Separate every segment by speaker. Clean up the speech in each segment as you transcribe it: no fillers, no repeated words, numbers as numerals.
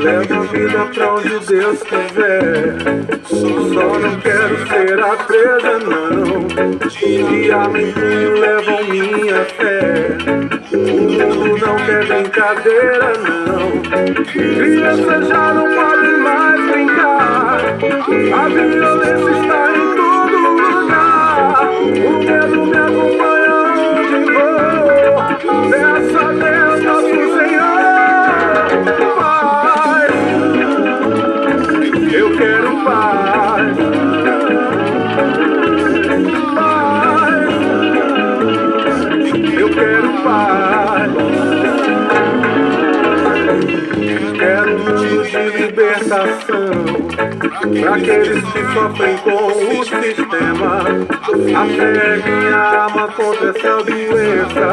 Speaker 1: Leva a vida pra onde Deus quiser. Só não quero ser a presa, não. Que a menino levam minha fé. O mundo não quer brincadeira, não. Crianças já não podem mais brincar. A violência está em todo lugar. O medo me acompanha onde vou. Peço a Deus, nosso Senhor. Eu quero paz, paz, eu quero paz, quero um mundo de libertação, pra aqueles que sofrem com o sistema. A fé é minha arma contra essa doença,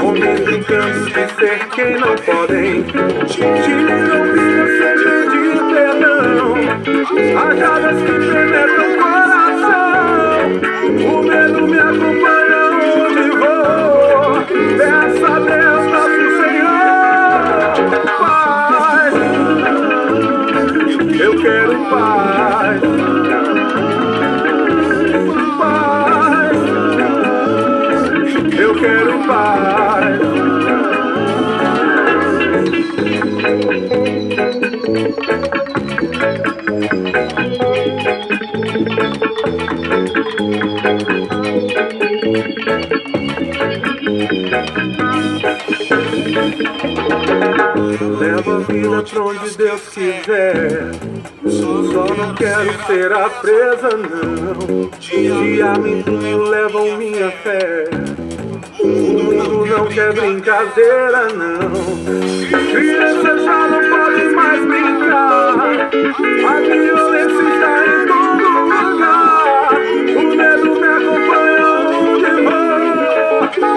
Speaker 1: homens brincando de ser quem não podem, tiram minha sede de perdão. Rajadas que penetram o coração. O medo me acompanha onde vou. Peço a Deus, nosso Senhor, paz. Eu quero paz, paz. Eu quero paz. Leva a vida pra onde Deus quiser. Só não quero ser a presa, não. Dia me levam minha fé. O mundo não quer brincadeira, não. Crianças já não podem mais brincar. A violência está em todo lugar. O medo me acompanha onde vou.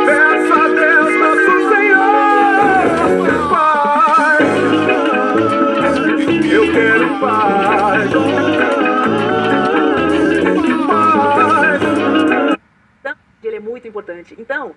Speaker 1: Peço a Deus, nosso Senhor, paz. Eu quero paz,
Speaker 2: paz. Ele é muito importante. Então,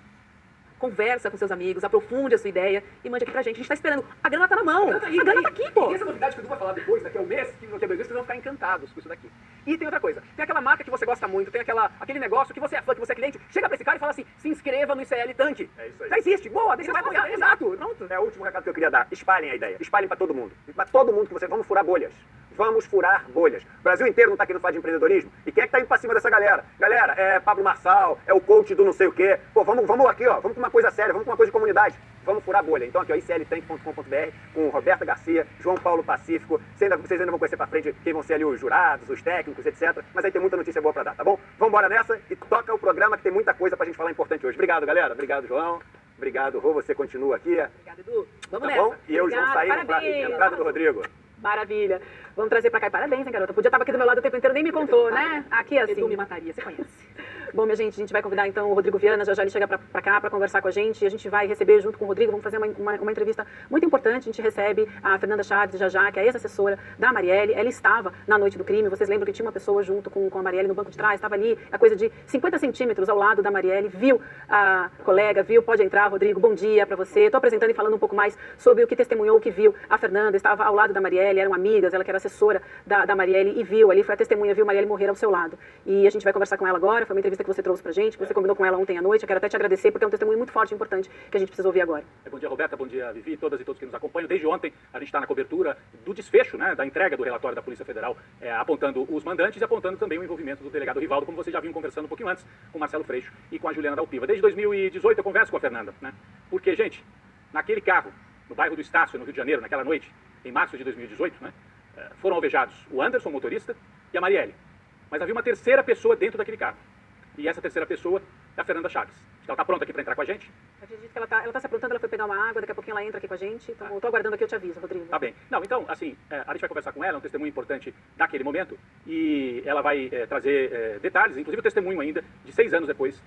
Speaker 2: conversa com seus amigos, aprofunde a sua ideia e mande aqui pra gente. A gente tá esperando. A grana tá na mão. A grana tá aqui, pô.
Speaker 3: E essa novidade que eu vou falar depois, daqui a um mês, que no T2 vocês vão ficar encantados com isso daqui. E tem outra coisa. Tem aquela marca que você gosta muito, tem aquele negócio que você é fã, que você é cliente. Chega pra esse cara e fala assim, se inscreva no ICL Tanque.
Speaker 4: É isso aí.
Speaker 3: Já existe. Boa, daí você vai apoiar. Exato. Pronto.
Speaker 4: É o último recado que eu queria dar. Espalhem a ideia. Espalhem pra todo mundo. Pra todo mundo que você... Vamos furar bolhas. Vamos furar bolhas. O Brasil inteiro não tá querendo falar de empreendedorismo. E quem é que tá indo pra cima dessa galera? Galera, é Pablo Marçal, é o coach do não sei o quê. Pô, vamos aqui, ó. Vamos com uma coisa séria, vamos com uma coisa de comunidade. Vamos furar bolha. Então aqui, ó, icltank.com.br, com Roberta Garcia, João Paulo Pacífico. Vocês ainda vão conhecer pra frente quem vão ser ali os jurados, os técnicos, etc. Mas aí tem muita notícia boa pra dar, tá bom? Vamos embora nessa e toca o programa que tem muita coisa pra gente falar importante hoje. Obrigado, galera. Obrigado, João. Obrigado, Rô. Você continua aqui.
Speaker 2: Obrigada, Edu. Vamos
Speaker 4: tá
Speaker 2: nessa.
Speaker 4: Bom? E eu já saí pra entrada do Rodrigo.
Speaker 2: Maravilha. Vamos trazer pra cá. E parabéns, hein, garota? Podia estar aqui do meu lado o tempo inteiro, nem me contou, né? Aqui assim.
Speaker 3: Edu me mataria, você conhece.
Speaker 2: Bom, minha gente, a gente vai convidar então o Rodrigo Viana, já ele chega pra cá pra conversar com a gente. E a gente vai receber junto com o Rodrigo, vamos fazer uma entrevista muito importante. A gente recebe a Fernanda Chaves, que é a ex-assessora da Marielle. Ela estava na noite do crime. Vocês lembram que tinha uma pessoa junto com a Marielle no banco de trás, estava ali, a coisa de 50 centímetros ao lado da Marielle. Viu a colega, viu? Pode entrar, Rodrigo. Bom dia pra você. Estou apresentando e falando um pouco mais sobre o que testemunhou, o que viu. A Fernanda estava ao lado da Marielle, eram amigas, ela que era assessora da Marielle e viu ali, foi a testemunha, viu Marielle morrer ao seu lado. E a gente vai conversar com ela agora. Foi uma entrevista entrevista que você trouxe pra gente, que você combinou com ela ontem à noite. Eu quero até te agradecer, porque é um testemunho muito forte e importante que a gente precisa ouvir agora.
Speaker 3: Bom dia, Roberta, bom dia, Vivi, todas e todos que nos acompanham. Desde ontem, a gente está na cobertura do desfecho, né, da entrega do relatório da Polícia Federal, apontando os mandantes e apontando também o envolvimento do delegado Rivaldo, como vocês já vinham conversando um pouquinho antes com o Marcelo Freixo e com a Juliana Dalpiva. Desde 2018 eu converso com a Fernanda, né, porque, gente, naquele carro, no bairro do Estácio, no Rio de Janeiro, naquela noite, em março de 2018, né, foram alvejados o Anderson, motorista, e a Marielle. Mas havia uma terceira pessoa dentro daquele carro. E essa terceira pessoa é a Fernanda Chaves. Ela está pronta aqui para entrar com a gente?
Speaker 2: Eu acredito que ela tá se aprontando, ela foi pegar uma água, daqui a pouquinho ela entra aqui com a gente. Então, eu tô aguardando aqui, eu te aviso, Rodrigo.
Speaker 3: Tá bem. Não, então, assim, a gente vai conversar com ela, é um testemunho importante daquele momento, e ela vai trazer detalhes, inclusive o testemunho ainda, de 6 anos depois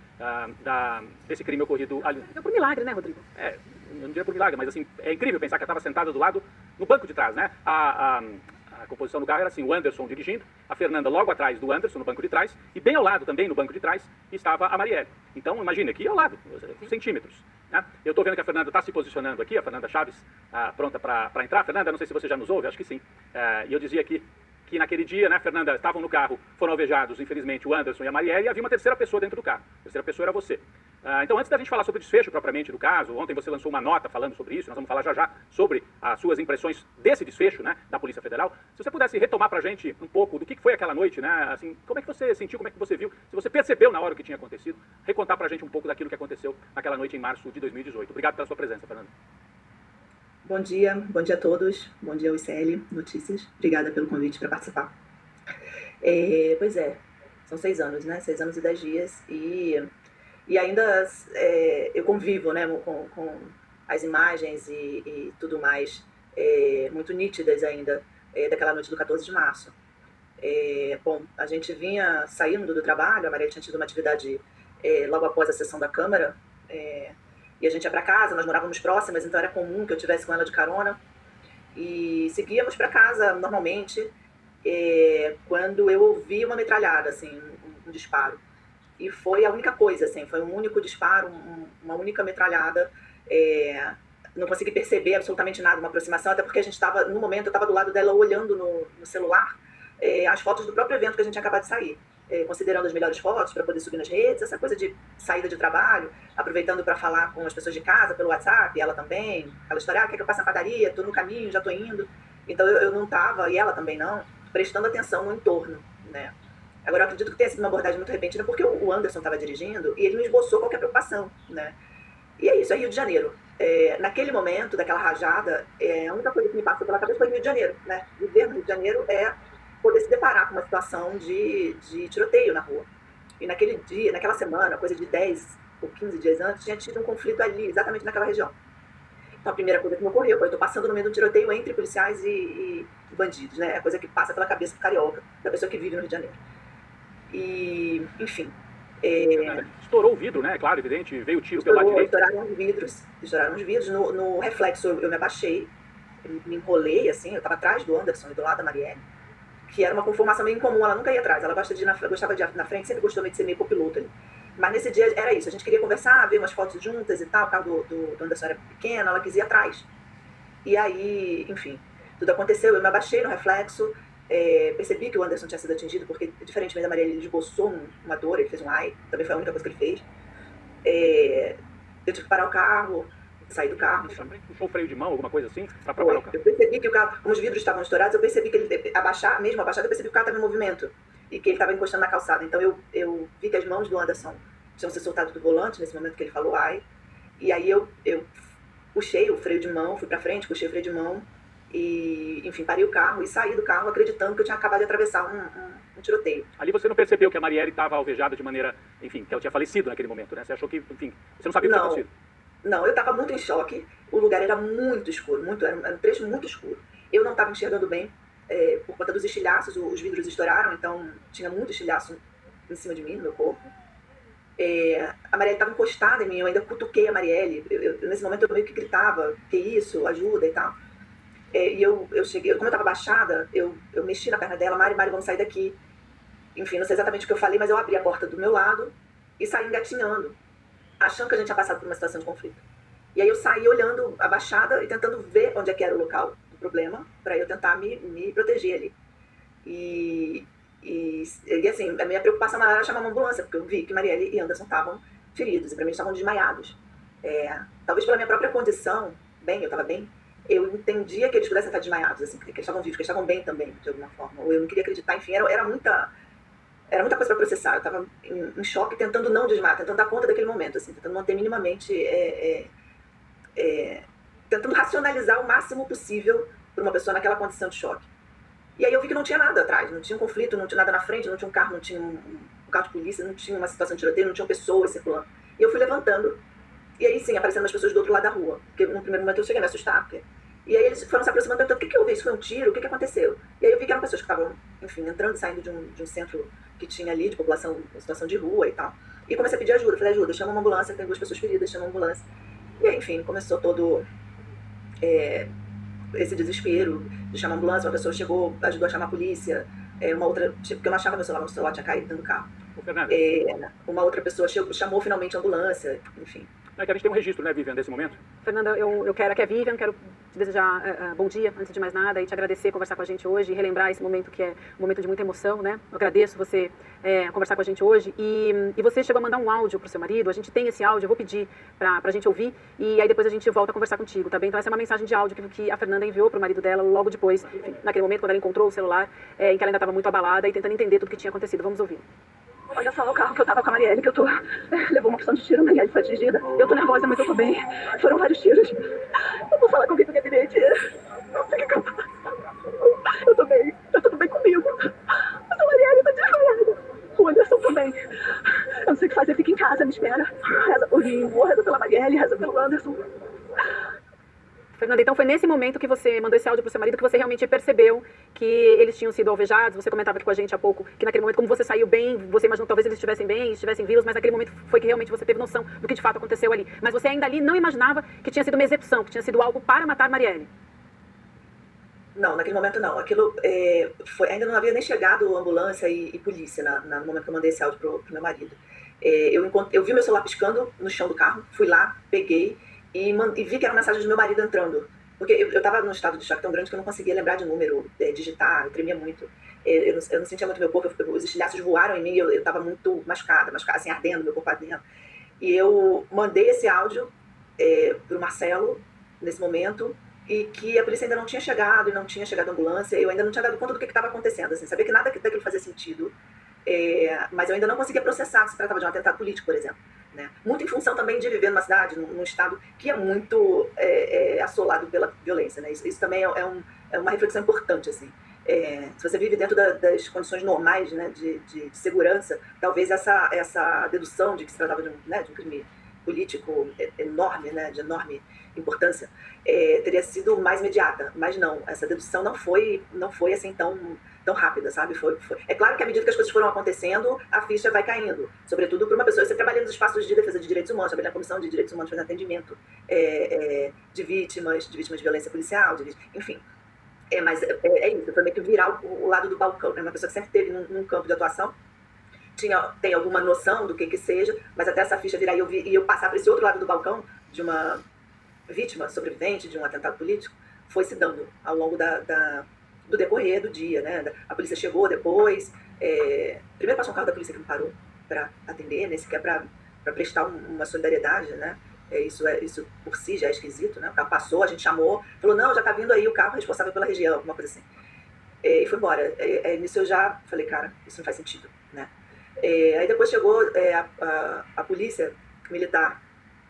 Speaker 3: desse crime ocorrido ali.
Speaker 2: É por milagre, né, Rodrigo?
Speaker 3: Eu não diria por milagre, mas assim, é incrível pensar que ela estava sentada do lado, no banco de trás, né? A composição do carro era assim, o Anderson dirigindo, a Fernanda logo atrás do Anderson, no banco de trás, e bem ao lado também, no banco de trás, estava a Marielle. Então, imagine, aqui ao lado, centímetros. Né? Eu estou vendo que a Fernanda está se posicionando aqui, a Fernanda Chaves, pronta para entrar. Fernanda, não sei se você já nos ouve, acho que sim. E eu dizia aqui que naquele dia, né, Fernanda, estavam no carro, foram alvejados, infelizmente, o Anderson e a Marielle, e havia uma terceira pessoa dentro do carro. A terceira pessoa era você. Então, antes da gente falar sobre o desfecho propriamente do caso, ontem você lançou uma nota falando sobre isso, nós vamos falar já já sobre as suas impressões desse desfecho, né, da Polícia Federal. Se você pudesse retomar pra gente um pouco do que foi aquela noite, né, assim, como é que você sentiu, como é que você viu, se você percebeu na hora o que tinha acontecido, recontar pra gente um pouco daquilo que aconteceu naquela noite em março de 2018. Obrigado pela sua presença, Fernanda.
Speaker 5: Bom dia a todos, bom dia ao ICL Notícias, obrigada pelo convite para participar. Pois é, são 6 anos, né, 6 anos e 10 dias, e ainda eu convivo, né, com as imagens e tudo mais muito nítidas ainda daquela noite do 14 de março. Bom, a gente vinha saindo do trabalho, a Maria tinha tido uma atividade logo após a sessão da Câmara, e a gente ia para casa, nós morávamos próximas, então era comum que eu tivesse com ela de carona, e seguíamos para casa normalmente, quando eu ouvi uma metralhada, assim, um disparo. E foi a única coisa, assim, foi um único disparo, uma única metralhada. Não consegui perceber absolutamente nada, uma aproximação, até porque a gente estava, no momento, eu estava do lado dela olhando no celular as fotos do próprio evento que a gente tinha acabado de sair, considerando as melhores fotos para poder subir nas redes, essa coisa de saída de trabalho, aproveitando para falar com as pessoas de casa pelo WhatsApp, ela também, aquela história, quer que eu passe na padaria, estou no caminho, já estou indo. Então eu não estava, e ela também não, prestando atenção no entorno, né? Agora, eu acredito que tenha sido uma abordagem muito repentina, porque o Anderson estava dirigindo e ele não esboçou qualquer preocupação, né? E é isso, é Rio de Janeiro. Naquele momento, daquela rajada, a única coisa que me passou pela cabeça foi Rio de Janeiro, né? Viver no Rio de Janeiro é poder se deparar com uma situação de tiroteio na rua. E naquele dia, naquela semana, coisa de 10 ou 15 dias antes, tinha tido um conflito ali, exatamente naquela região. Então, a primeira coisa que me ocorreu foi, eu estou passando no meio de um tiroteio entre policiais e bandidos, né? É a coisa que passa pela cabeça do carioca, da pessoa que vive no Rio de Janeiro. E, enfim...
Speaker 3: Estourou o vidro, né? Claro, evidente, veio o tiro pelo lado direito.
Speaker 5: Estouraram os vidros. No reflexo, eu me abaixei, me enrolei, assim, eu estava atrás do Anderson e do lado da Marielle, que era uma conformação meio incomum, ela nunca ia atrás, ela gostava de ir na frente, sempre gostou meio de ser meio copiloto ali. Mas nesse dia era isso, a gente queria conversar, ver umas fotos juntas e tal, o carro do Anderson era pequeno, ela quis ir atrás. E aí, enfim, tudo aconteceu, eu me abaixei no reflexo, percebi que o Anderson tinha sido atingido, porque, diferentemente da Maria, ele esboçou uma dor, ele fez um ai, também foi a única coisa que ele fez. Eu tive que parar o carro, sair do carro, enfim.
Speaker 3: Puxou o freio de mão, alguma coisa assim, para parar o carro?
Speaker 5: Eu percebi que o carro, como os vidros estavam estourados, eu percebi que ele, abaixado, eu percebi que o carro estava em movimento e que ele estava encostando na calçada. Então eu vi que as mãos do Anderson tinham se soltado do volante nesse momento que ele falou ai, e aí eu puxei o freio de mão, fui para frente, puxei o freio de mão, e, enfim, parei o carro e saí do carro acreditando que eu tinha acabado de atravessar um tiroteio.
Speaker 3: Ali você não percebeu que a Marielle estava alvejada de maneira, enfim, que ela tinha falecido naquele momento, né? Você achou que, enfim, você não sabia o que tinha acontecido?
Speaker 5: Não, eu estava muito em choque, o lugar era muito escuro, era um trecho muito escuro. Eu não estava enxergando bem, por conta dos estilhaços, os vidros estouraram, então tinha muito estilhaço em cima de mim, no meu corpo. A Marielle estava encostada em mim, eu ainda cutuquei a Marielle, nesse momento eu meio que gritava, que isso, ajuda e tal. E eu cheguei, como eu estava baixada, eu mexi na perna dela, Mari, vamos sair daqui. Enfim, não sei exatamente o que eu falei, mas eu abri a porta do meu lado e saí engatinhando, achando que a gente tinha passado por uma situação de conflito. E aí eu saí olhando abaixada e tentando ver onde é que era o local do problema, para eu tentar me proteger ali. E E assim, a minha preocupação maior era chamar uma ambulância, porque eu vi que Marielle e Anderson estavam feridos, e para mim eles estavam desmaiados. Talvez pela minha própria condição, eu estava bem, eu entendia que eles pudessem estar desmaiados, assim, que eles estavam vivos, que eles estavam bem também, de alguma forma. Ou eu não queria acreditar, enfim, era muita coisa para processar. Eu estava em choque, tentando não desmaiar, tentando dar conta daquele momento, assim, tentando manter minimamente, tentando racionalizar o máximo possível para uma pessoa naquela condição de choque. E aí eu vi que não tinha nada atrás, não tinha um conflito, não tinha nada na frente, não tinha um carro, não tinha um carro de polícia, não tinha uma situação de tiroteio, não tinha pessoas circulando. E eu fui levantando, e aí sim, aparecendo as pessoas do outro lado da rua, porque no primeiro momento eu cheguei a me assustar, e aí eles foram se aproximando, perguntando, o que eu vi? Isso foi um tiro? O que aconteceu? E aí eu vi que eram pessoas que estavam, enfim, entrando e saindo de um centro que tinha ali, de população, em situação de rua e tal. E comecei a pedir ajuda, falei, ajuda, chama uma ambulância, tem 2 pessoas feridas, chama uma ambulância. E aí, enfim, começou todo esse desespero de chamar a ambulância, uma pessoa chegou, ajudou a chamar a polícia, uma outra, porque eu não achava meu celular tinha caído dentro do carro. Uma outra pessoa chamou finalmente a ambulância, enfim.
Speaker 3: É que a gente tem um registro, né, Vivian, desse momento?
Speaker 2: Fernanda, eu quero, aqui é Vivian, quero te desejar bom dia, antes de mais nada, e te agradecer, conversar com a gente hoje, e relembrar esse momento que é um momento de muita emoção, né? Eu agradeço você conversar com a gente hoje, e você chegou a mandar um áudio pro seu marido, a gente tem esse áudio, eu vou pedir pra gente ouvir, e aí depois a gente volta a conversar contigo, tá bem? Então essa é uma mensagem de áudio que a Fernanda enviou pro marido dela logo depois, enfim, naquele momento, quando ela encontrou o celular, em que ela ainda estava muito abalada e tentando entender tudo que tinha acontecido. Vamos ouvir.
Speaker 6: Olha só o carro que eu tava com a Marielle, que eu tô... levou uma opção de tiro, a Marielle foi atingida. Eu tô nervosa, mas eu tô bem. Foram vários tiros. Eu vou falar com o Vitor Gabinete. Não sei o que eu faço. Eu tô bem. Tá tudo bem comigo. Mas a Marielle tá desmaiada. O Anderson também. Eu não sei o que fazer, fica em casa, me espera. Reza por mim, reza pela Marielle, reza pelo Anderson.
Speaker 2: Fernanda, então foi nesse momento que você mandou esse áudio pro seu marido que você realmente percebeu que eles tinham sido alvejados. Você comentava aqui com a gente há pouco que naquele momento, como você saiu bem, você imaginou que talvez eles estivessem bem, estivessem vivos, mas naquele momento foi que realmente você teve noção do que de fato aconteceu ali. Mas você ainda ali não imaginava que tinha sido uma execução, que tinha sido algo para matar Marielle.
Speaker 5: Não, naquele momento não. Aquilo ainda não havia nem chegado ambulância e polícia no momento que eu mandei esse áudio pro meu marido. Eu vi meu celular piscando no chão do carro, fui lá, peguei, e vi que era uma mensagem do meu marido entrando. Porque eu estava num estado de choque tão grande que eu não conseguia lembrar de número, digitar, eu tremia muito. Eu não sentia muito meu corpo, os estilhaços voaram em mim, eu estava muito machucada, assim, ardendo, meu corpo ardendo. E eu mandei esse áudio pro Marcelo, nesse momento, e que a polícia ainda não tinha chegado, e não tinha chegado a ambulância, eu ainda não tinha dado conta do que estava acontecendo, assim, sabia que nada daquilo fazia sentido, mas eu ainda não conseguia processar que se tratava de um atentado político, por exemplo. Né? Muito em função também de viver numa cidade, num estado que é muito assolado pela violência. Né? Isso também é uma reflexão importante. Assim. Se você vive dentro das condições normais, né, de segurança, talvez essa dedução de que se tratava de um crime político enorme, né, de enorme importância, teria sido mais imediata. Mas não, essa dedução não foi assim tão rápida, sabe? É claro que à medida que as coisas foram acontecendo, a ficha vai caindo. Sobretudo para uma pessoa, você trabalha nos espaços de defesa de direitos humanos, trabalha na Comissão de Direitos Humanos, fazendo atendimento de vítimas de violência policial, enfim. Mas é isso, foi meio que virar o lado do balcão. É uma pessoa que sempre esteve num campo de atuação, tem alguma noção do que seja, mas até essa ficha virar e eu passar para esse outro lado do balcão de uma vítima sobrevivente de um atentado político, foi se dando ao longo do decorrer do dia, né? A polícia chegou depois, primeiro passou um carro da polícia que me parou para atender, nem sequer para prestar uma solidariedade, né? Isso por si já é esquisito, né? O carro passou, a gente chamou, falou, não, já tá vindo aí o carro responsável pela região, alguma coisa assim. E foi embora. Nisso eu já falei, cara, isso não faz sentido, né? Aí depois chegou a polícia militar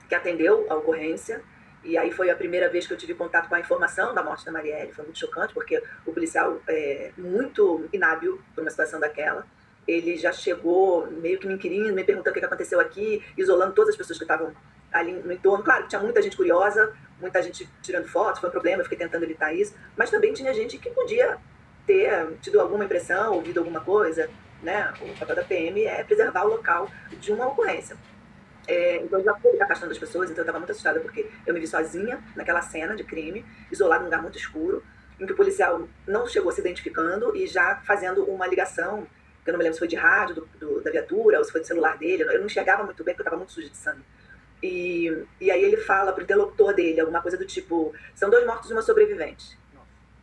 Speaker 5: que atendeu a ocorrência, e aí foi a primeira vez que eu tive contato com a informação da morte da Marielle. Foi muito chocante, porque o policial muito inábil por uma situação daquela. Ele já chegou meio que me inquirindo, me perguntando o que aconteceu aqui, isolando todas as pessoas que estavam ali no entorno. Claro, tinha muita gente curiosa, muita gente tirando fotos, foi um problema, eu fiquei tentando evitar isso. Mas também tinha gente que podia ter tido alguma impressão, ouvido alguma coisa, né? O papel da PM é preservar o local de uma ocorrência. Então eu já fui afastando as pessoas, então eu estava muito assustada, porque eu me vi sozinha naquela cena de crime, isolada num lugar muito escuro, em que o policial não chegou se identificando e já fazendo uma ligação, que eu não me lembro se foi de rádio da viatura ou se foi do celular dele, eu não enxergava muito bem porque eu estava muito suja de sangue. E aí ele fala pro interlocutor dele alguma coisa do tipo, são 2 mortos e uma sobrevivente,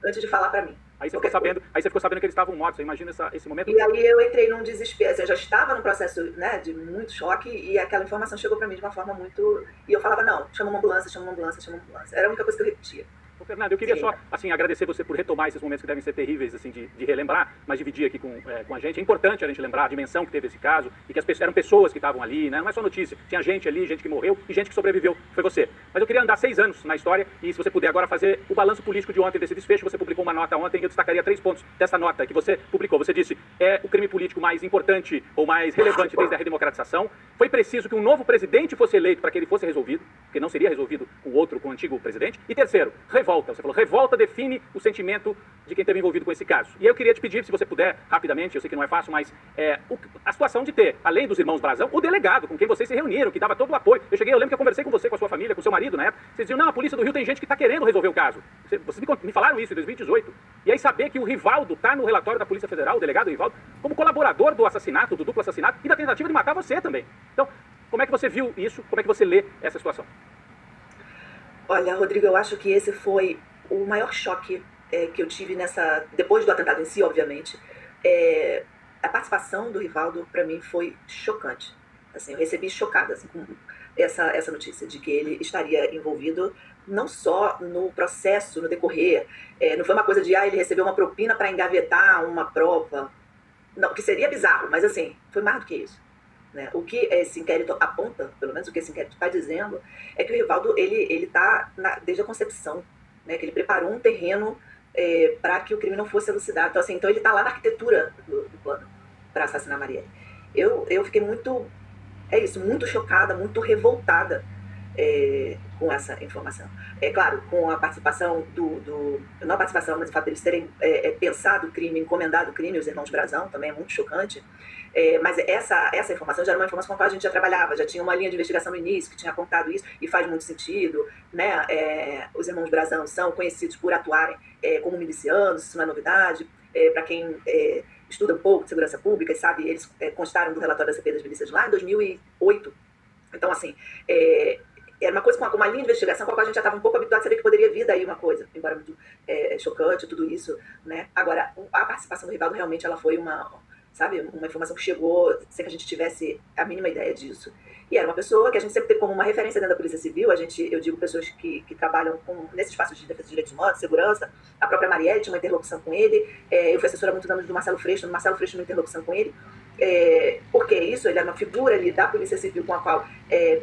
Speaker 5: antes de falar para mim.
Speaker 3: Aí você ficou sabendo que eles estavam mortos. Você imagina esse momento?
Speaker 5: E aí eu entrei num desespero, assim, eu já estava num processo, né, de muito choque, e aquela informação chegou para mim de uma forma muito... E eu falava, não, chama uma ambulância, chama uma ambulância, chama uma ambulância. Era a única coisa que eu repetia.
Speaker 3: Ô, Fernando, eu queria só assim, agradecer você por retomar esses momentos que devem ser terríveis assim, de relembrar, mas dividir aqui com a gente. É importante a gente lembrar a dimensão que teve esse caso e que eram pessoas que estavam ali, né? Não é só notícia. Tinha gente ali, gente que morreu e gente que sobreviveu. Foi você. Mas eu queria andar 6 anos na história e se você puder agora fazer o balanço político de ontem desse desfecho, você publicou uma nota ontem e eu destacaria 3 pontos dessa nota que você publicou. Você disse, é o crime político mais importante ou mais relevante desde a redemocratização. Foi preciso que um novo presidente fosse eleito para que ele fosse resolvido, porque não seria resolvido com o antigo presidente. E terceiro, revolta. Você falou, revolta define o sentimento de quem esteve envolvido com esse caso. E aí eu queria te pedir, se você puder, rapidamente, eu sei que não é fácil, mas a situação de ter, além dos irmãos Brazão, o delegado com quem vocês se reuniram, que dava todo o apoio. Eu lembro que eu conversei com você, com a sua família, com o seu marido na época. Vocês diziam, não, a Polícia do Rio tem gente que está querendo resolver o caso. Vocês me falaram isso em 2018. E aí saber que o Rivaldo está no relatório da Polícia Federal, o delegado Rivaldo, como colaborador do assassinato, do duplo assassinato e da tentativa de matar você também. Então, como é que você viu isso? Como é que você lê essa situação?
Speaker 5: Olha, Rodrigo, eu acho que esse foi o maior choque que eu tive depois do atentado em si, obviamente. A participação do Rivaldo, para mim, foi chocante. Assim, eu recebi chocada assim, com essa notícia de que ele estaria envolvido não só no processo, no decorrer, não foi uma coisa de, ele recebeu uma propina para engavetar uma prova, não, que seria bizarro, mas assim, foi mais do que isso. Né? O que esse inquérito aponta, pelo menos o que esse inquérito está dizendo, é que o Rivaldo, ele está desde a concepção, né, que ele preparou um terreno para que o crime não fosse elucidado. Então, assim, então ele está lá na arquitetura do plano para assassinar a Marielle. Eu fiquei muito chocada, muito revoltada com essa informação. É claro, com a participação não a participação, mas o fato de eles terem pensado o crime, encomendado o crime, os irmãos Brazão, também é muito chocante. Mas essa informação já era uma informação com a qual a gente já trabalhava, já tinha uma linha de investigação no início que tinha apontado isso, e faz muito sentido, né? Os irmãos Brazão são conhecidos por atuarem como milicianos, isso não é novidade. Para quem estuda um pouco de segurança pública e sabe, eles constaram do relatório da CPI das milícias lá em 2008. Então, assim, era uma coisa com uma linha de investigação com a qual a gente já estava um pouco habituado a saber que poderia vir daí uma coisa, embora muito chocante, tudo isso, né? Agora, a participação do Rivaldo realmente ela foi uma informação que chegou sem que a gente tivesse a mínima ideia disso. E era uma pessoa que a gente sempre teve como uma referência dentro da Polícia Civil. Eu digo pessoas que trabalham nesse espaço de defesa de direitos humanos, segurança. A própria Marielle tinha uma interlocução com ele. Eu fui assessora há muitos anos do Marcelo Freixo uma interlocução com ele. Porque isso, ele era uma figura ali da Polícia Civil com a qual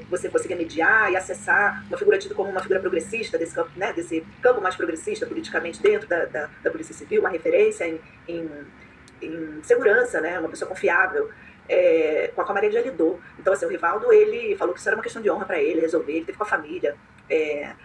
Speaker 5: você conseguia mediar e acessar, uma figura tida como uma figura progressista desse campo, né, desse campo mais progressista politicamente dentro da Polícia Civil, uma referência em segurança, né, uma pessoa confiável, com a qual a Maria já lidou. Então, assim, o Rivaldo, ele falou que isso era uma questão de honra para ele resolver, ele teve com a família.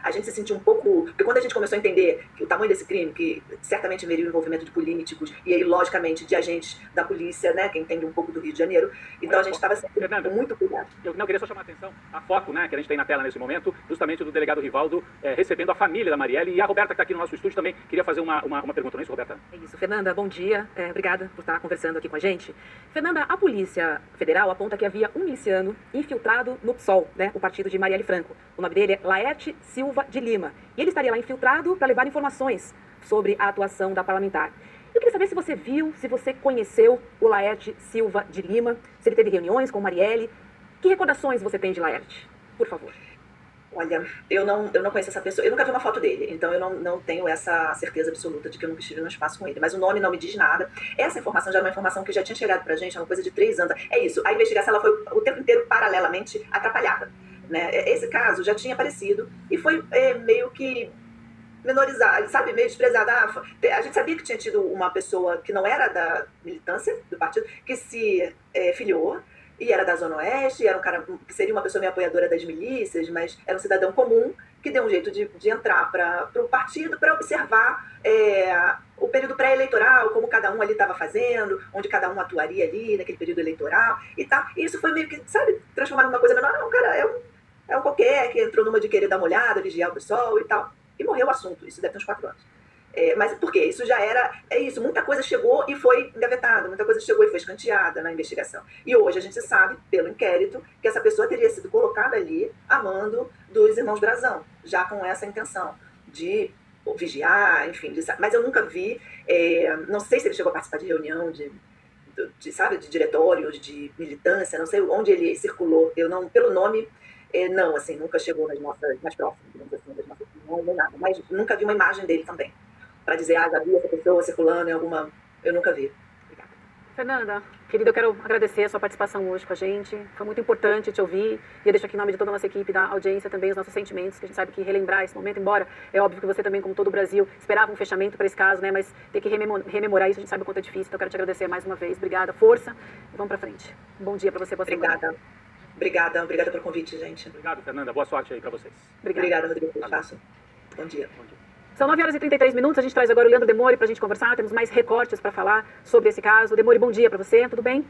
Speaker 5: A gente se sentiu um pouco... Porque quando a gente começou a entender que o tamanho desse crime, que certamente meria o envolvimento de políticos e aí, logicamente, de agentes da polícia, né, quem entende um pouco do Rio de Janeiro, então a gente estava com muito cuidado.
Speaker 3: Eu queria só chamar a atenção a foto, né, que a gente tem na tela nesse momento, justamente do delegado Rivaldo recebendo a família da Marielle, e a Roberta, que está aqui no nosso estúdio, também queria fazer uma pergunta, não é isso, Roberta?
Speaker 2: É isso, Fernanda, bom dia. Obrigada por estar conversando aqui com a gente. Fernanda, a Polícia Federal aponta que havia um miliciano infiltrado no PSOL, né, o partido de Marielle Franco. O nome dele é Laerte Silva de Lima. E ele estaria lá infiltrado para levar informações sobre a atuação da parlamentar. Eu queria saber se você viu, se você conheceu o Laerte Silva de Lima, se ele teve reuniões com Marielle. Que recordações você tem de Laerte? Por favor.
Speaker 5: Olha, eu não conheço essa pessoa, eu nunca vi uma foto dele, então eu não tenho essa certeza absoluta de que eu nunca estive no espaço com ele, mas o nome não me diz nada. Essa informação já é uma informação que já tinha chegado pra gente há uma coisa de 3 anos. É isso, a investigação ela foi o tempo inteiro paralelamente atrapalhada, né? Esse caso já tinha aparecido e foi meio que menorizado, sabe, meio desprezado. A gente sabia que tinha tido uma pessoa que não era da militância do partido, que se filiou, e era da Zona Oeste, era um cara que seria uma pessoa meio apoiadora das milícias, mas era um cidadão comum que deu um jeito de entrar para o partido para observar o período pré-eleitoral, como cada um ali estava fazendo, onde cada um atuaria ali naquele período eleitoral e tal. E isso foi meio que, sabe, transformado numa coisa menor. Não, cara, é um qualquer que entrou numa de querer dar uma olhada, vigiar o pessoal e tal. E morreu o assunto, isso deve ter uns 4 anos. Mas por quê? Isso já era... isso, muita coisa chegou e foi engavetada, muita coisa chegou e foi escanteada na investigação. E hoje a gente sabe, pelo inquérito, que essa pessoa teria sido colocada ali a mando dos irmãos Brazão, já com essa intenção de vigiar, enfim, mas eu nunca vi, não sei se ele chegou a participar de reunião sabe, de diretórios, de militância, não sei onde ele circulou, eu não, pelo nome, não, assim, nunca chegou nas nossas, mais próximas, digamos assim, das nossas opiniões, nem nada, mas nunca vi uma imagem dele também, para dizer, já vi essa pessoa circulando em alguma, eu nunca vi.
Speaker 2: Fernanda, querida, eu quero agradecer a sua participação hoje com a gente. Foi muito importante te ouvir. E eu deixo aqui em nome de toda a nossa equipe da audiência também os nossos sentimentos, que a gente sabe que relembrar esse momento, embora é óbvio que você também, como todo o Brasil, esperava um fechamento para esse caso, né? Mas ter que rememorar isso, a gente sabe o quanto é difícil. Então eu quero te agradecer mais uma vez. Obrigada, força. E vamos para frente. Bom dia para você, boa semana.
Speaker 5: Obrigada pelo convite, gente.
Speaker 3: Obrigado, Fernanda. Boa sorte aí para vocês.
Speaker 5: Obrigada, Rodrigo, pelo espaço. Bom dia.
Speaker 3: Bom dia.
Speaker 2: São 9h33, a gente traz agora o Leandro Demore para a gente conversar, temos mais recortes para falar sobre esse caso. Demore, bom dia para você, tudo bem?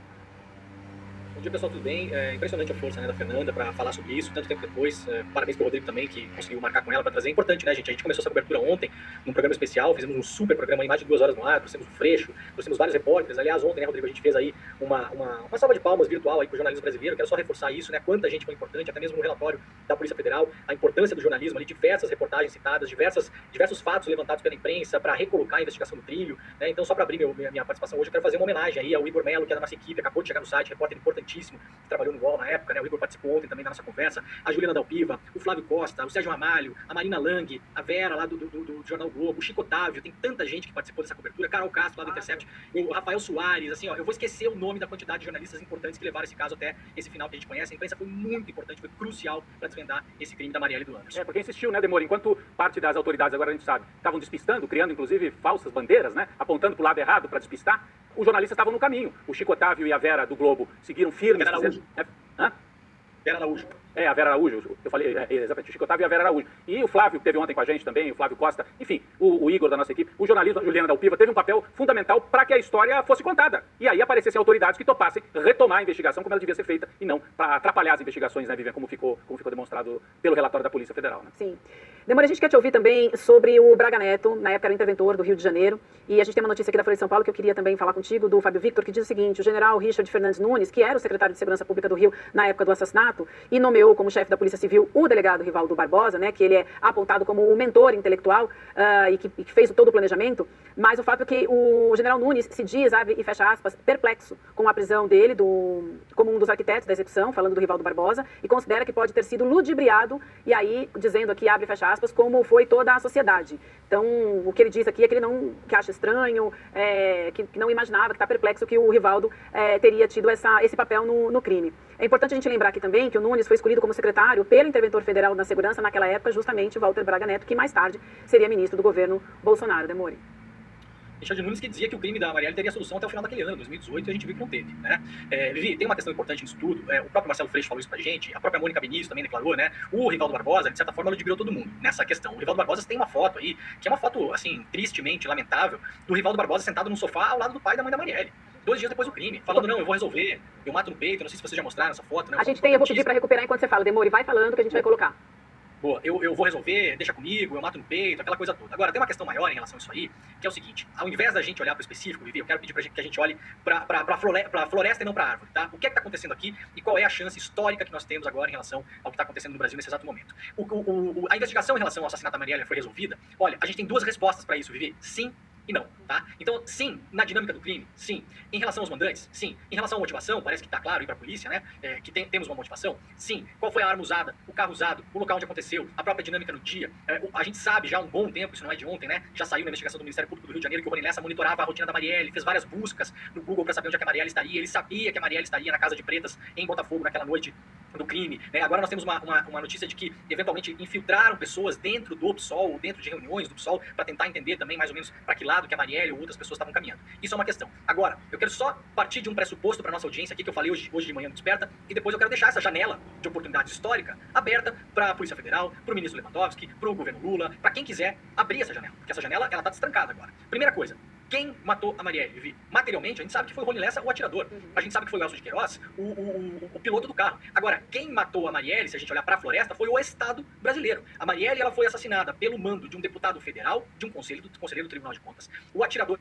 Speaker 7: Bom dia, pessoal, tudo bem? É impressionante a força, né, da Fernanda para falar sobre isso, tanto tempo depois. Parabéns pro Rodrigo também, que conseguiu marcar com ela para trazer. É importante, né, gente? A gente começou essa cobertura ontem, num programa especial, fizemos um super programa em mais de 2 horas no ar, trouxemos o Freixo, trouxemos vários repórteres. Aliás, ontem, né, Rodrigo, a gente fez aí uma salva de palmas virtual aí pro jornalismo brasileiro. Quero só reforçar isso, né? Quanta gente foi importante, até mesmo no relatório da Polícia Federal, a importância do jornalismo ali, diversas reportagens citadas, diversos fatos levantados pela imprensa para recolocar a investigação no trilho, né? Então, só para abrir minha participação hoje, eu quero fazer uma homenagem aí ao Igor Melo, que é da nossa equipe, acabou de chegar no site, repórter importantíssimo, que trabalhou no UOL na época, né? O Igor participou ontem também da nossa conversa, a Juliana Dalpiva, o Flávio Costa, o Sérgio Ramalho, a Marina Lang, a Vera lá do Jornal Globo, o Chico Otávio, tem tanta gente que participou dessa cobertura, Carol Castro lá do Intercept, o Rafael Soares, assim, ó, eu vou esquecer o nome da quantidade de jornalistas importantes que levaram esse caso até esse final que a gente conhece. A imprensa foi muito importante, foi crucial para desvendar esse crime da Marielle e do Anderson.
Speaker 3: Porque insistiu, né, Demore? Enquanto parte das autoridades, agora a gente sabe, estavam despistando, criando inclusive falsas bandeiras, né, apontando para o lado errado para despistar, os jornalistas estavam no caminho. O Chico Otávio e a Vera do Globo seguiram firmes.
Speaker 7: Vera Araújo. Vera Araújo.
Speaker 3: A Vera Araújo, eu falei, exatamente, o Chico Otávio e a Vera Araújo. E o Flávio, que teve ontem com a gente também, o Flávio Costa, enfim, o Igor da nossa equipe, o jornalismo, a Juliana Dalpiva, teve um papel fundamental para que a história fosse contada. E aí aparecessem autoridades que topassem retomar a investigação como ela devia ser feita, e não para atrapalhar as investigações, né, Vivian, como ficou demonstrado pelo relatório da Polícia Federal. Né?
Speaker 2: Sim. Demora, a gente quer te ouvir também sobre o Braga Neto, na época era interventor do Rio de Janeiro, e a gente tem uma notícia aqui da Folha de São Paulo que eu queria também falar contigo, do Fábio Victor, que diz o seguinte: o general Richard Fernandes Nunes, que era o secretário de Segurança Pública do Rio na época do assassinato, e nomeou como chefe da Polícia Civil o delegado Rivaldo Barbosa, né, que ele é apontado como o mentor intelectual e que fez todo o planejamento, mas o fato é que o general Nunes se diz, abre e fecha aspas, perplexo com a prisão dele como um dos arquitetos da execução, falando do Rivaldo Barbosa, e considera que pode ter sido ludibriado, e aí, dizendo aqui, abre e fecha aspas, como foi toda a sociedade. Então, o que ele diz aqui é que ele que acha estranho, que não imaginava, que está perplexo que o Rivaldo teria tido esse papel no crime. É importante a gente lembrar aqui também que o Nunes foi escolhido como secretário pelo interventor federal da segurança naquela época, justamente Walter Braga Neto, que mais tarde seria ministro do governo Bolsonaro. Demore.
Speaker 7: Richard Nunes, que dizia que o crime da Marielle teria solução até o final daquele ano, 2018, e a gente viu que não teve, né? Vivi, tem uma questão importante nisso tudo, o próprio Marcelo Freixo falou isso pra gente, a própria Mônica Benício também declarou, né? O Rivaldo Barbosa, de certa forma, ludibriou todo mundo nessa questão. O Rivaldo Barbosa tem uma foto aí, que é uma foto, assim, tristemente, lamentável, do Rivaldo Barbosa sentado num sofá ao lado do pai e da mãe da Marielle. 2 dias depois do crime, falando, não, eu vou resolver, eu mato no peito, não sei se vocês já mostraram essa foto, né?
Speaker 2: A gente tem, eu vou pedir pra recuperar enquanto você fala, Demore, vai falando que a gente vai colocar.
Speaker 7: Boa, eu vou resolver, deixa comigo, eu mato no peito, aquela coisa toda. Agora, tem uma questão maior em relação a isso aí, que é o seguinte: ao invés da gente olhar para o específico, Vivi, eu quero pedir que a gente olhe para a floresta e não para a árvore, tá? O que é que está acontecendo aqui e qual é a chance histórica que nós temos agora em relação ao que está acontecendo no Brasil nesse exato momento? A investigação em relação ao assassinato da Marielle foi resolvida? Olha, a gente tem 2 respostas para isso, Vivi. Sim e não, tá? Então, sim, na dinâmica do crime, sim. Em relação aos mandantes, sim. Em relação à motivação, parece que tá claro aí pra polícia, né? Que temos uma motivação, sim. Qual foi a arma usada, o carro usado, o local onde aconteceu, a própria dinâmica no dia. A gente sabe já há um bom tempo, isso não é de ontem, né? Já saiu na investigação do Ministério Público do Rio de Janeiro que o Rony Lessa monitorava a rotina da Marielle, fez várias buscas no Google pra saber onde é que a Marielle estaria. Ele sabia que a Marielle estaria na Casa de Pretas, em Botafogo, naquela noite do crime, né? Agora nós temos uma notícia de que eventualmente infiltraram pessoas dentro do PSOL, ou dentro de reuniões do PSOL, para tentar entender também mais ou menos para que lado que a Marielle ou outras pessoas estavam caminhando. Isso é uma questão. Agora, eu quero só partir de um pressuposto para nossa audiência aqui, que eu falei hoje de manhã no Desperta, e depois eu quero deixar essa janela de oportunidade histórica aberta para a Polícia Federal, para o ministro Lewandowski, para o governo Lula, para quem quiser abrir essa janela, porque essa janela, ela tá destrancada agora. Primeira coisa: quem matou a Marielle, Vivi? Materialmente, a gente sabe que foi o Rony Lessa, o atirador. A gente sabe que foi o Elcio de Queiroz, o piloto do carro. Agora, quem matou a Marielle, se a gente olhar para a floresta, foi o Estado brasileiro. A Marielle, ela foi assassinada pelo mando de um deputado federal, de um conselheiro do Tribunal de Contas. O atirador...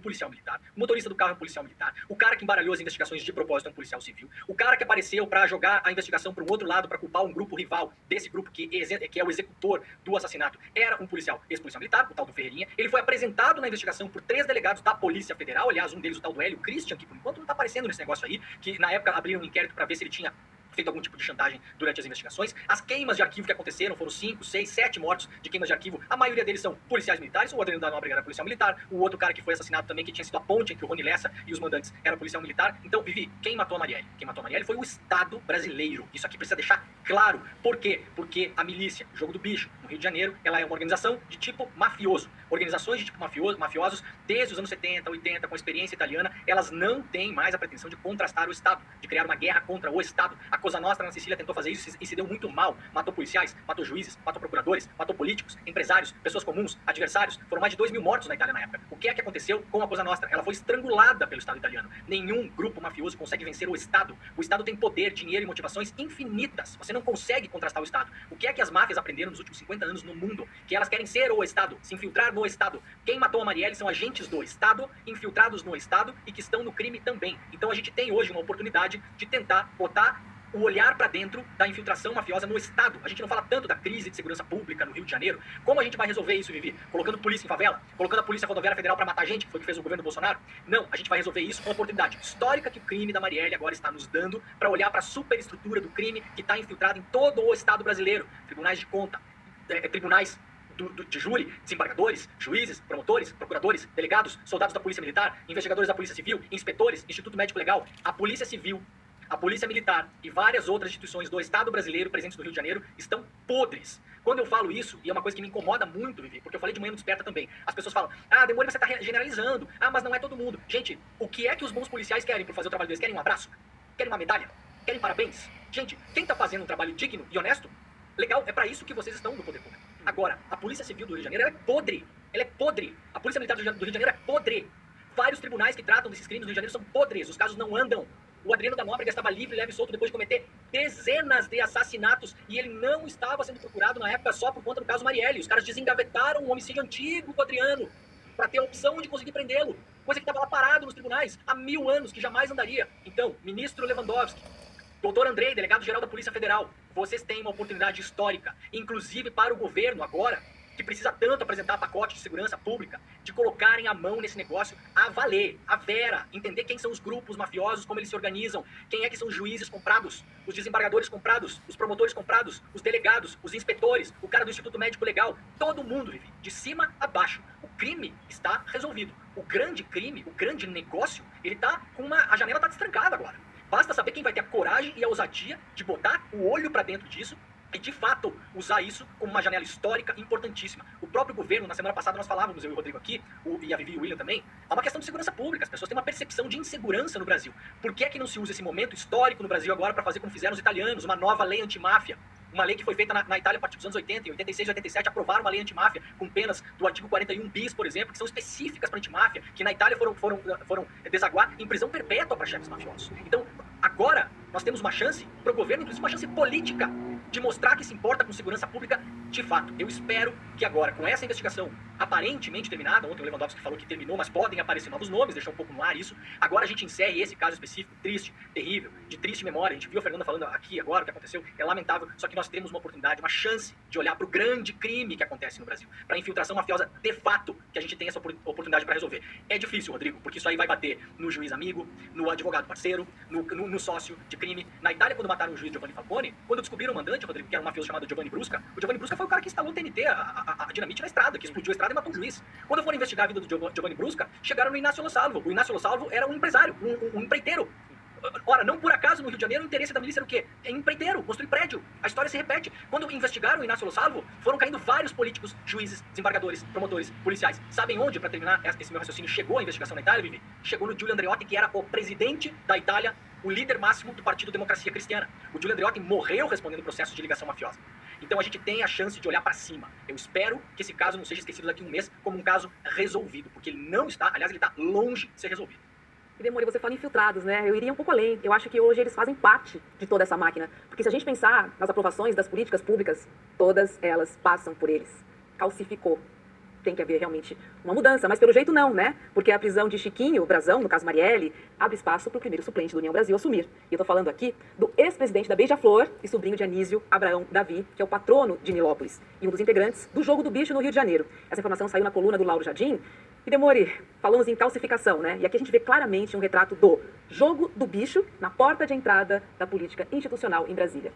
Speaker 7: um policial militar, o motorista do carro é um policial militar, o cara que embaralhou as investigações de propósito é um policial civil, o cara que apareceu para jogar a investigação para um outro lado, para culpar um grupo rival desse grupo que é o executor do assassinato, era um policial, ex-policial militar, o tal do Ferreirinha. Ele foi apresentado na investigação por 3 delegados da Polícia Federal, aliás, um deles, o tal do Hélio Christian, que por enquanto não está aparecendo nesse negócio aí, que na época abriram um inquérito para ver se ele tinha feito algum tipo de chantagem durante as investigações. As queimas de arquivo que aconteceram foram 5, 6, 7 mortos de queimas de arquivo. A maioria deles são policiais militares. O Adriano da Nóbrega era policial militar. O outro cara que foi assassinado também, que tinha sido a ponte entre o Rony Lessa e os mandantes, era policial militar. Então, Vivi, quem matou a Marielle? Quem matou a Marielle foi o Estado brasileiro. Isso aqui precisa deixar claro. Por quê? Porque a milícia, o Jogo do Bicho, no Rio de Janeiro, ela é uma organização de tipo mafioso. Organizações de tipo mafiosos, desde os anos 70, 80, com experiência italiana, elas não têm mais a pretensão de contrastar o Estado, de criar uma guerra contra o Estado. A Cosa Nostra na Sicília tentou fazer isso e se deu muito mal. Matou policiais, matou juízes, matou procuradores, matou políticos, empresários, pessoas comuns, adversários. Foram mais de 2.000 mortos na Itália na época. O que é que aconteceu com a Cosa Nostra? Ela foi estrangulada pelo Estado italiano. Nenhum grupo mafioso consegue vencer o Estado. O Estado tem poder, dinheiro e motivações infinitas. Você não consegue contrastar o Estado. O que é que as máfias aprenderam nos últimos 50 anos no mundo? Que elas querem ser o Estado, se infiltrar no Estado. Quem matou a Marielle são agentes do Estado, infiltrados no Estado e que estão no crime também. Então a gente tem hoje uma oportunidade de tentar botar o olhar para dentro da infiltração mafiosa no Estado. A gente não fala tanto da crise de segurança pública no Rio de Janeiro. Como a gente vai resolver isso, Vivi? Colocando polícia em favela? Colocando a Polícia Rodoviária Federal para matar gente, que foi o que fez o governo Bolsonaro? Não, a gente vai resolver isso com a oportunidade histórica que o crime da Marielle agora está nos dando para olhar para a superestrutura do crime que está infiltrado em todo o Estado brasileiro. Tribunais de conta, tribunais de júri, desembargadores, juízes, promotores, procuradores, delegados, soldados da Polícia Militar, investigadores da Polícia Civil, inspetores, Instituto Médico Legal, a Polícia Civil, a Polícia Militar e várias outras instituições do Estado brasileiro presentes no Rio de Janeiro estão podres. Quando eu falo isso, e é uma coisa que me incomoda muito, Vivi, porque eu falei de manhã no Desperta também, as pessoas falam, Demônio, você está generalizando, mas não é todo mundo. Gente, o que é que os bons policiais querem por fazer o trabalho deles? Querem um abraço? Querem uma medalha? Querem parabéns? Gente, quem está fazendo um trabalho digno e honesto, legal, é para isso que vocês estão no poder público. Agora, a Polícia Civil do Rio de Janeiro, ela é podre. Ela é podre. A Polícia Militar do Rio de Janeiro é podre. Vários tribunais que tratam desses crimes no Rio de Janeiro são podres. Os casos não andam. O Adriano da Nóbrega estava livre, leve e solto depois de cometer dezenas de assassinatos e ele não estava sendo procurado na época só por conta do caso Marielle. Os caras desengavetaram um homicídio antigo do Adriano para ter a opção de conseguir prendê-lo. Coisa que estava lá parado nos tribunais há 1000 anos, que jamais andaria. Então, ministro Lewandowski, doutor Andrei, delegado-geral da Polícia Federal, vocês têm uma oportunidade histórica, inclusive para o governo agora, que precisa tanto apresentar pacote de segurança pública, de colocarem a mão nesse negócio a valer, a vera, entender quem são os grupos mafiosos, como eles se organizam, quem é que são os juízes comprados, os desembargadores comprados, os promotores comprados, os delegados, os inspetores, o cara do Instituto Médico Legal, todo mundo, Vivi, de cima a baixo. O crime está resolvido. O grande crime, o grande negócio, ele tá com a janela está destrancada agora. Basta saber quem vai ter a coragem e a ousadia de botar o olho para dentro disso e, de fato, usar isso como uma janela histórica importantíssima. O próprio governo, na semana passada nós falávamos, eu e o Rodrigo aqui, e a Vivi e o William também, é uma questão de segurança pública. As pessoas têm uma percepção de insegurança no Brasil. Por que é que não se usa esse momento histórico no Brasil agora para fazer como fizeram os italianos, uma nova lei antimáfia? Uma lei que foi feita na Itália a partir dos anos 80, em 86 e 87, aprovaram uma lei antimáfia com penas do artigo 41 bis, por exemplo, que são específicas para antimáfia, que na Itália foram desaguar em prisão perpétua para chefes mafiosos. Então, agora, nós temos uma chance, para o governo, inclusive uma chance política, de mostrar que se importa com segurança pública de fato. Eu espero que agora, com essa investigação aparentemente terminada, ontem o Lewandowski falou que terminou, mas podem aparecer novos nomes, deixou um pouco no ar isso, agora a gente encerre esse caso específico, triste, terrível, de triste memória. A gente viu a Fernanda falando aqui agora o que aconteceu, é lamentável, só que nós temos uma oportunidade, uma chance de olhar para o grande crime que acontece no Brasil, para a infiltração mafiosa de fato, que a gente tem essa oportunidade para resolver. É difícil, Rodrigo, porque isso aí vai bater no juiz amigo, no advogado parceiro, no sócio de crime. Na Itália, quando mataram o juiz Giovanni Falcone, quando descobriram o mandante, Rodrigo, que era um mafioso chamado Giovanni Brusca, o Giovanni Brusca foi o cara que instalou o TNT, a dinamite na estrada, que explodiu a estrada e matou um juiz. Quando foram investigar a vida do Giovanni Brusca, chegaram no Inácio Lo Salvo. O Inácio Lo Salvo era um empresário, um empreiteiro. Ora, não por acaso no Rio de Janeiro o interesse da milícia era o quê? É empreiteiro, construir prédio. A história se repete. Quando investigaram o Inácio Lo Salvo, foram caindo vários políticos, juízes, desembargadores, promotores, policiais. Sabem onde, para terminar esse meu raciocínio, chegou a investigação na Itália, Vivi? Chegou no Giulio Andreotti, que era o presidente da Itália, o líder máximo do Partido Democracia Cristiana. O Giulio Andreotti morreu respondendo processo de ligação mafiosa. Então a gente tem a chance de olhar para cima. Eu espero que esse caso não seja esquecido daqui a um mês como um caso resolvido, porque ele não está, aliás, ele está longe de ser resolvido.
Speaker 2: E Demore, você fala infiltrados, né? Eu iria um pouco além. Eu acho que hoje eles fazem parte de toda essa máquina. Porque se a gente pensar nas aprovações das políticas públicas, todas elas passam por eles. Calcificou. tem que haver realmente uma mudança, mas pelo jeito não, né? Porque a prisão de Chiquinho, Brazão, no caso Marielle, abre espaço para o primeiro suplente do União Brasil assumir. E eu tô falando aqui do ex-presidente da Beija-Flor e sobrinho de Anísio Abraão Davi, que é o patrono de Nilópolis e um dos integrantes do Jogo do Bicho no Rio de Janeiro. Essa informação saiu na coluna do Lauro Jardim. E Demore, falamos em calcificação, né? E aqui a gente vê claramente um retrato do Jogo do Bicho na porta de entrada da política institucional em Brasília.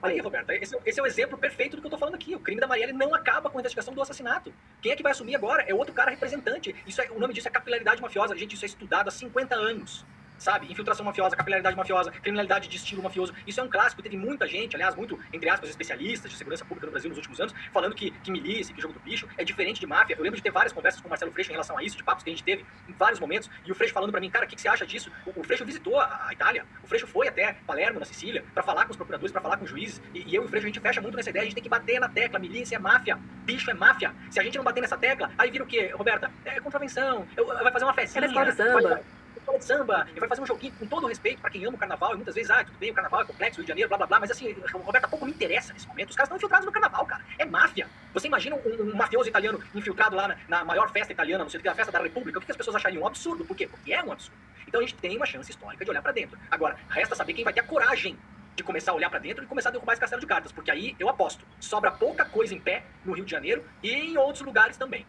Speaker 7: Aí, Roberta, esse é o exemplo perfeito do que eu tô falando aqui. O crime da Marielle não acaba com a investigação do assassinato. Quem é que vai assumir agora? É outro cara representante. O nome disso é capilaridade mafiosa. Gente, isso é estudado há 50 anos. Sabe? Infiltração mafiosa, capilaridade mafiosa, criminalidade de estilo mafioso. Isso é um clássico. Teve muita gente, aliás, muito, entre aspas, especialistas de segurança pública no Brasil nos últimos anos, falando que milícia, que jogo do bicho é diferente de máfia. Eu lembro de ter várias conversas com o Marcelo Freixo em relação a isso, de papos que a gente teve em vários momentos, e o Freixo falando pra mim, cara, o que você acha disso? O Freixo visitou a Itália, o Freixo foi até Palermo, na Sicília, pra falar com os procuradores, pra falar com os juízes, e eu e o Freixo, a gente fecha muito nessa ideia, a gente tem que bater na tecla, milícia é máfia, bicho é máfia. Se a gente não bater nessa tecla, aí vira o quê, Roberta? É contravenção, vai fazer uma festinha,
Speaker 2: escola de samba.
Speaker 7: Escola de samba, e vai fazer um joguinho com todo o respeito pra quem ama o carnaval, e muitas vezes, tudo bem, o carnaval é complexo, Rio de Janeiro, blá blá blá, mas assim, Roberta, pouco me interessa nesse momento, os caras estão infiltrados no carnaval, cara, é máfia. Você imagina um mafioso italiano infiltrado lá na maior festa italiana, não sei o que, a festa da República, o que as pessoas achariam? Um absurdo, por quê? Porque é um absurdo. Então a gente tem uma chance histórica de olhar pra dentro. Agora, resta saber quem vai ter a coragem de começar a olhar pra dentro e começar a derrubar esse castelo de cartas, porque aí, eu aposto, sobra pouca coisa em pé no Rio de Janeiro e em outros lugares também.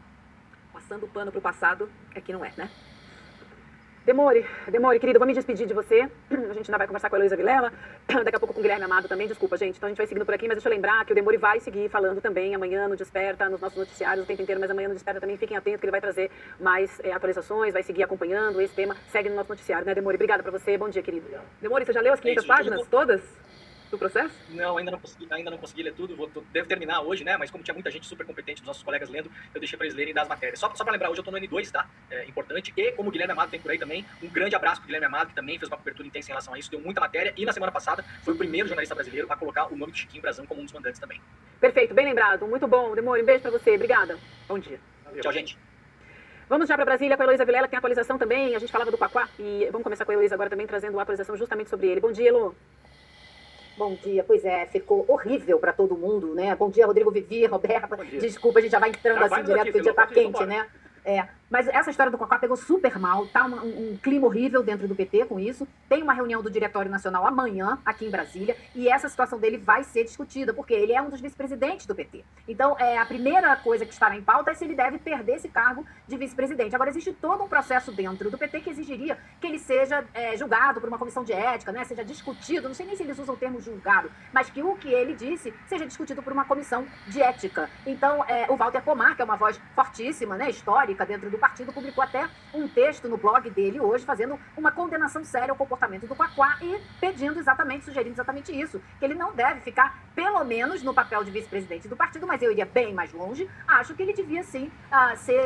Speaker 2: Passando o pano pro passado é que não é, né? Demore, querido, vou me despedir de você. A gente ainda vai conversar com a Heloísa Vilela, daqui a pouco com o Guilherme Amado também, desculpa, gente. Então a gente vai seguindo por aqui, mas deixa eu lembrar que o Demore vai seguir falando também amanhã no Desperta, nos nossos noticiários o tempo inteiro, mas amanhã no Desperta também fiquem atentos que ele vai trazer mais atualizações, vai seguir acompanhando esse tema, segue no nosso noticiário, né, Demore? Obrigada pra você, bom dia, querido. Demore, você já leu as 500 páginas todas do processo?
Speaker 7: Não, ainda não consegui ler tudo, devo terminar hoje, né? Mas como tinha muita gente super competente dos nossos colegas lendo, eu deixei para eles lerem das matérias. Só para lembrar, hoje eu tô no N2, tá? É importante. E como o Guilherme Amado tem por aí também, um grande abraço pro Guilherme Amado, que também fez uma cobertura intensa em relação a isso, deu muita matéria. E na semana passada foi o primeiro jornalista brasileiro a colocar o nome do Chiquinho Brazão como um dos mandantes também.
Speaker 2: Perfeito, bem lembrado, muito bom. Demore, um beijo para você, obrigada. Bom dia.
Speaker 7: Tchau, gente.
Speaker 2: Vamos já para Brasília com a Heloísa Vilela, que tem atualização também. A gente falava do Quaquá e vamos começar com a Heloísa agora também, trazendo uma atualização justamente sobre ele. Bom dia, Elo.
Speaker 8: Bom dia, pois é, ficou horrível para todo mundo, né? Bom dia, Rodrigo Vivi, Roberta. Desculpa, a gente já vai entrando assim direto, porque o dia tá quente, né? Mas essa história do Quaquá pegou super mal, tá um clima horrível dentro do PT com isso. Tem uma reunião do Diretório Nacional amanhã, aqui em Brasília, e essa situação dele vai ser discutida, porque ele é um dos vice-presidentes do PT. Então, a primeira coisa que estará em pauta é se ele deve perder esse cargo de vice-presidente. Agora, existe todo um processo dentro do PT que exigiria que ele seja julgado por uma comissão de ética, né? Seja discutido, não sei nem se eles usam o termo julgado, mas que o que ele disse seja discutido por uma comissão de ética. Então, o Walter Pomar, que é uma voz fortíssima, né, histórica dentro do partido, publicou até um texto no blog dele hoje, fazendo uma condenação séria ao comportamento do Quaquá e sugerindo exatamente isso, que ele não deve ficar, pelo menos, no papel de vice-presidente do partido, mas eu iria bem mais longe. Acho que ele devia sim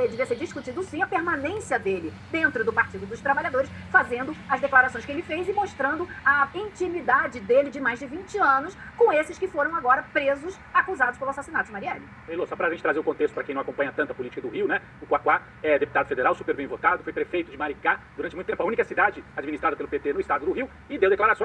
Speaker 8: devia ser discutido sim a permanência dele dentro do Partido dos Trabalhadores, fazendo as declarações que ele fez e mostrando a intimidade dele de mais de 20 anos com esses que foram agora presos, acusados pelo assassinato de Marielle.
Speaker 3: Elô, só pra gente trazer o contexto para quem não acompanha tanto a política do Rio, né? O Quaquá é deputado federal, super bem votado, foi prefeito de Maricá durante muito tempo, a única cidade administrada pelo PT no estado do Rio, e deu declarações